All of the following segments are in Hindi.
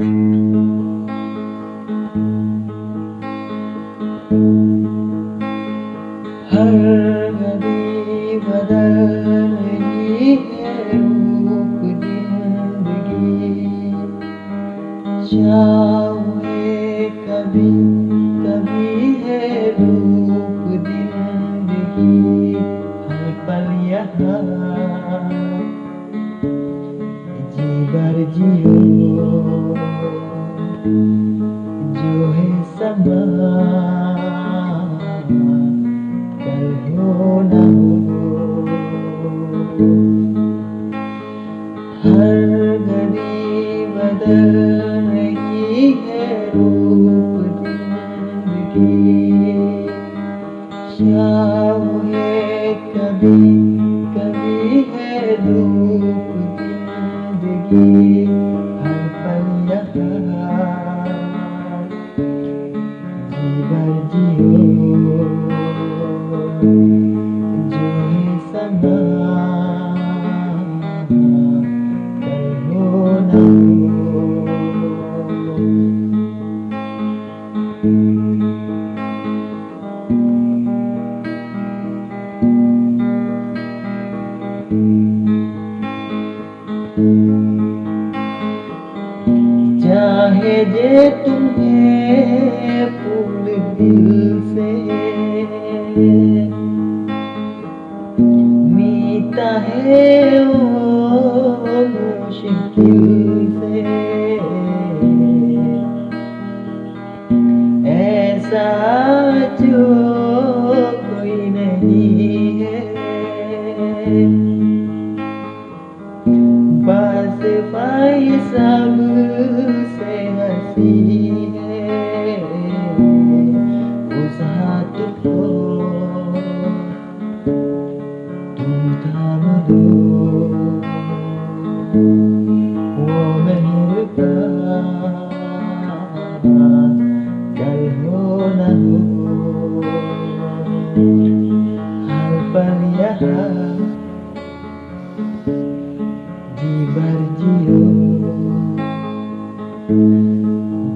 हर घड़ी बदल रही है रूप जिंदगी, चाहे कभी कभी है रूप जिंदगी। हर पल यहाँ जी भर जियो, जो है समा कल हो न हो। हर घड़ी बदल रही है रूप जिंदगी, चाहे कभी कभी है रूप जिंदगी। हर पल यहाँ जी भर जियो, जो है समा कल हो न हो। चाहे जे तुम्हें फूल दिल से मीठा है वो मुश्किल से, ऐसा जो कोई नहीं है। बस पाई सब से हंसी है, उस हाथ को तुम थाम दो, वो मेहरबान कल हो न हो। हर पल यहाँ जी भर जियो,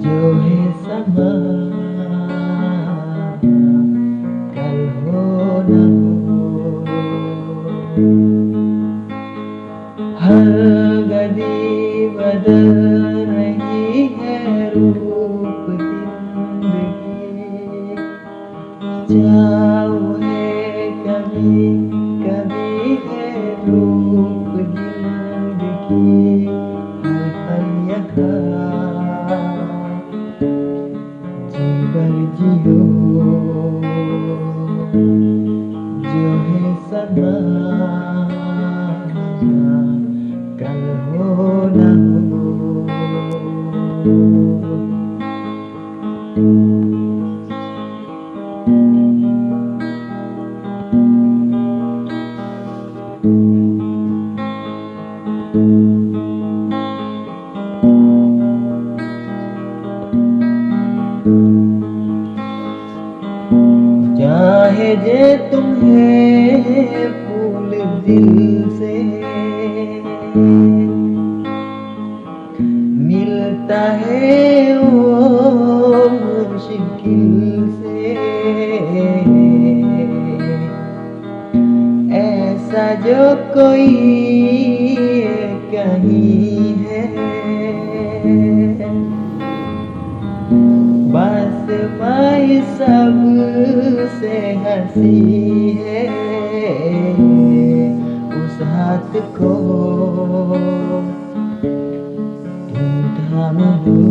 जो है समा कल हो न हो। हर घड़ी बदल रही है रूप जिंदगी, चाहे कभी कभी है रूप जिंदगी। हर पल यहाँ जी भर जियो, जो है समा कल हो न हो। चाहे जे तुम्हें फूल दिल से मिलता है वो मुश्किल से, ऐसा जो कोई कहीं है। बस पाई सब से हंसी है, उस हाथ को तुम थाम दो,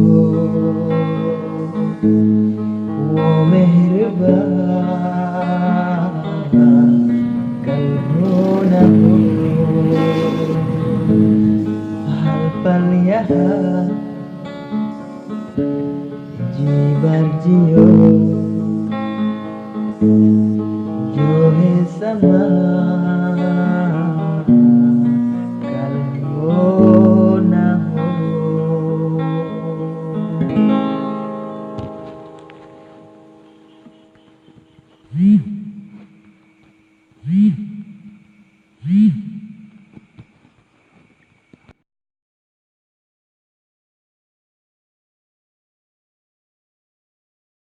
वो मेहरबान कल हो न हो। हर पल यहाँ जी भर जियो, जो है समा कल हो न हो।